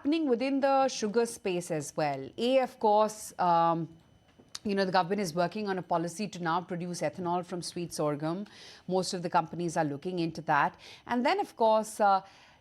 happening within the sugar space as well? Of course, the government is working on a policy to now produce ethanol from sweet sorghum. Most of the companies are looking into that. And then, of course,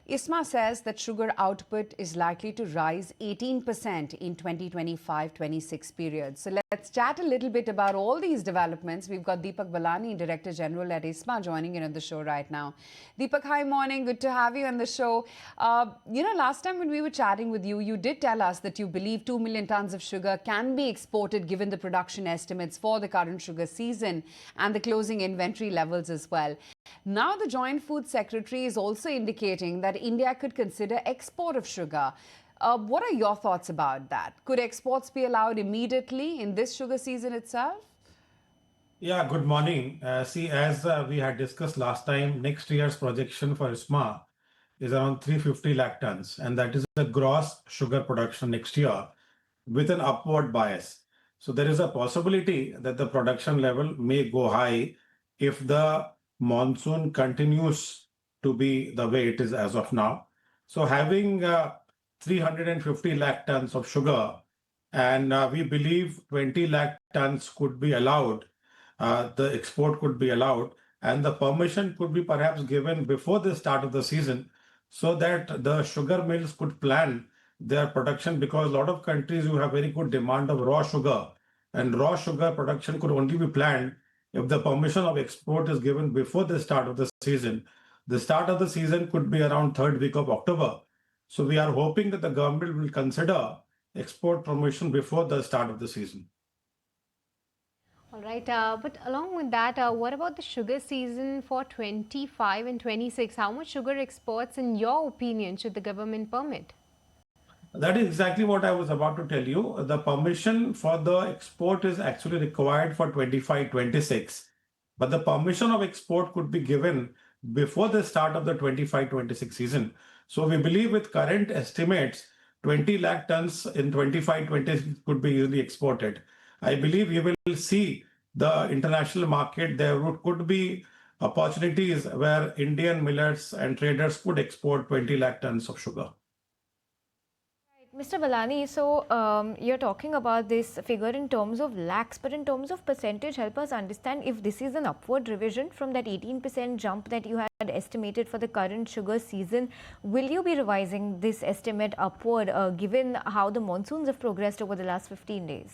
ISMA says that sugar output is likely to rise 18% in 2025-26 period. So let's chat a little bit about all these developments. We've got Deepak Ballani, Director General at ISMA, joining in on the show right now. Deepak, hi, morning. Good to have you on the show. Last time when we were chatting with you, you did tell us that you believe 2 million tons of sugar can be exported given the production estimates for the current sugar season and the closing inventory levels as well. Now, the Joint Food Secretary is also indicating that India could consider export of sugar. What are your thoughts about that? Could exports be allowed immediately in this sugar season itself? Yeah, good morning. As we had discussed last time, next year's projection for ISMA is around 350 lakh tons, and that is the gross sugar production next year with an upward bias. So there is a possibility that the production level may go high if the monsoon continues to be the way it is as of now. So having 350 lakh tons of sugar, and we believe 20 lakh tons could be allowed, the export could be allowed, and the permission could be perhaps given before the start of the season so that the sugar mills could plan their production, because a lot of countries who have very good demand of raw sugar, and raw sugar production could only be planned if the permission of export is given before the start of the season. The start of the season could be around third week of October. So we are hoping that the government will consider export permission before the start of the season. All right, but along with that, what about the sugar season for 25 and 26? How much sugar exports, in your opinion, should the government permit? That is exactly what I was about to tell you. The permission for the export is actually required for 25-26, but the permission of export could be given before the start of the 25-26 season. So we believe with current estimates, 20 lakh tons in 25-26 could be easily exported. I believe we will see the international market. There could be opportunities where Indian millers and traders could export 20 lakh tons of sugar. Mr. Ballani, so you're talking about this figure in terms of lakhs, but in terms of percentage, help us understand if this is an upward revision from that 18% jump that you had estimated for the current sugar season. Will you be revising this estimate upward given how the monsoons have progressed over the last 15 days?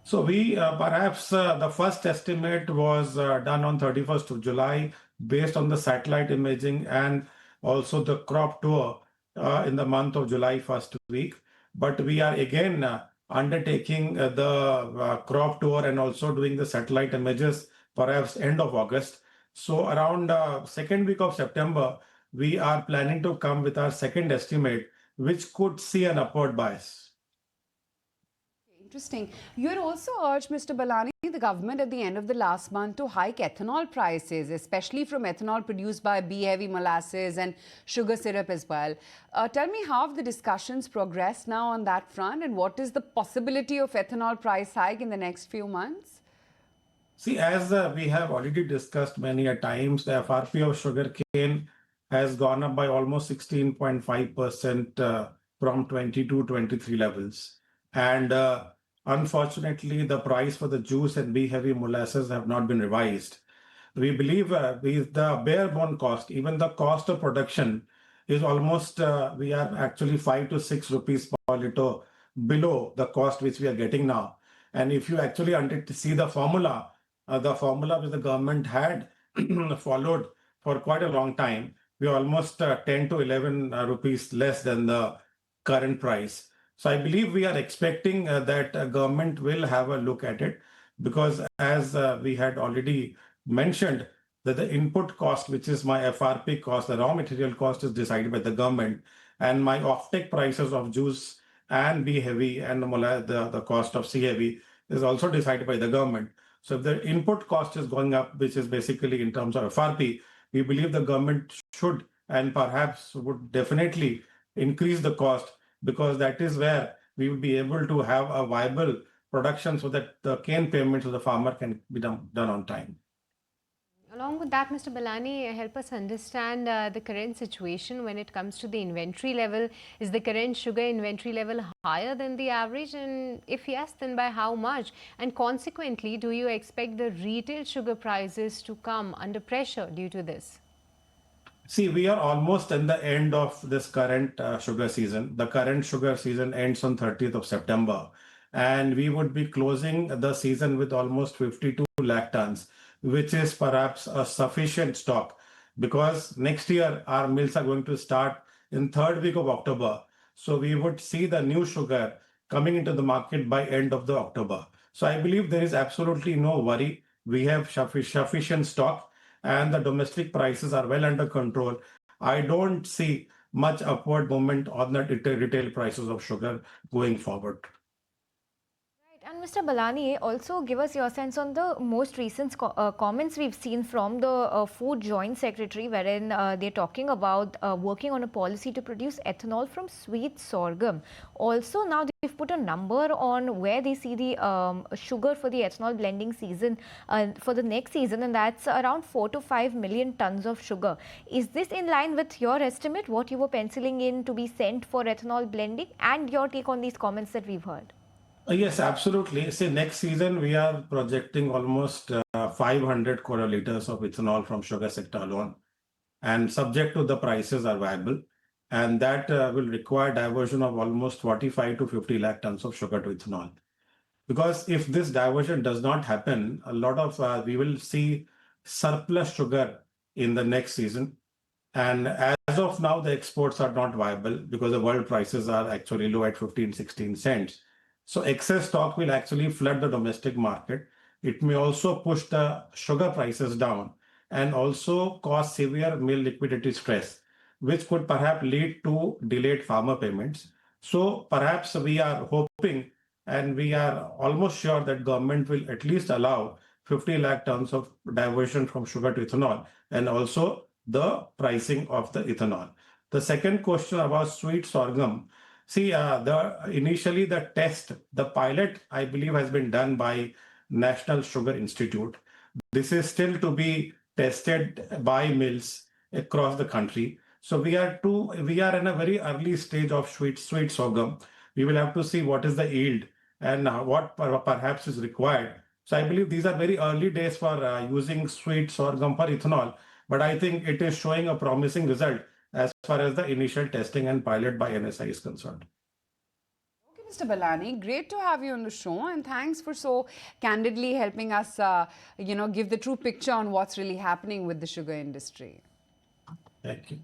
So we perhaps the first estimate was done on 31st of July based on the satellite imaging and also the crop tour in the month of July first week. But we are again undertaking the crop tour and also doing the satellite images perhaps end of August. So around second week of September, we are planning to come with our second estimate, which could see an upward bias. Interesting. You had also urged, Mr. Ballani, the government at the end of the last month to hike ethanol prices, especially from ethanol produced by B-heavy molasses and sugar syrup as well. Tell me, how have the discussions progressed now on that front, and what is the possibility of ethanol price hike in the next few months? See, as we have already discussed many a times, the FRP of sugarcane has gone up by almost 16.5% from 22-23 levels. And unfortunately, the price for the juice and B-heavy molasses have not been revised. We believe the bare bone cost, even the cost of production, is almost, we are actually 5 to 6 rupees per liter below the cost which we are getting now. And if you actually see the formula which the government had followed for quite a long time, we are almost 10 to 11 rupees less than the current price. So I believe we are expecting that government will have a look at it, because as we had already mentioned, that the input cost, which is my FRP cost, the raw material cost, is decided by the government, and my offtake prices of juice and B heavy and the cost of C heavy is also decided by the government. So if the input cost is going up, which is basically in terms of FRP, we believe the government should and perhaps would definitely increase the cost, because that is where we will be able to have a viable production so that the cane payment to the farmer can be done on time. Along with that, Mr. Ballani, help us understand the current situation when it comes to the inventory level. Is the current sugar inventory level higher than the average? And if yes, then by how much? And consequently, do you expect the retail sugar prices to come under pressure due to this? See, we are almost in the end of this current sugar season. The current sugar season ends on 30th of September, and we would be closing the season with almost 52 lakh tons, which is perhaps a sufficient stock because next year our mills are going to start in third week of October. So we would see the new sugar coming into the market by end of the October. So I believe there is absolutely no worry. We have sufficient stock and the domestic prices are well under control. I don't see much upward movement on the retail prices of sugar going forward. Right. And Mr. Ballani, also give us your sense on the most recent comments we've seen from the Food Joint Secretary, wherein they're talking about working on a policy to produce ethanol from sweet sorghum. Also, now they've put a number on where they see the sugar for the ethanol blending season for the next season, and that's around 4 to 5 million tons of sugar. Is this in line with your estimate, what you were penciling in to be sent for ethanol blending, and your take on these comments that we've heard? Yes, absolutely. See, next season we are projecting almost 500 crore liters of ethanol from sugar sector alone, and subject to the prices are viable, and that will require diversion of almost 45 to 50 lakh tons of sugar to ethanol. Because if this diversion does not happen, a lot of we will see surplus sugar in the next season. And as of now, the exports are not viable because the world prices are actually low at 15, 16 cents. So excess stock will actually flood the domestic market. It may also push the sugar prices down and also cause severe mill liquidity stress, which could perhaps lead to delayed farmer payments. So perhaps we are hoping and we are almost sure that government will at least allow 50 lakh tons of diversion from sugar to ethanol and also the pricing of the ethanol. The second question about sweet sorghum. See, initially the pilot, I believe, has been done by National Sugar Institute. This is still to be tested by mills across the country. So we are in a very early stage of sweet sorghum. We will have to see what is the yield and what perhaps is required. So I believe these are very early days for using sweet sorghum for ethanol, but I think it is showing a promising result as far as the initial testing and pilot by NSI is concerned. Okay, Mr. Ballani, great to have you on the show, and thanks for so candidly helping us, give the true picture on what's really happening with the sugar industry. Thank you.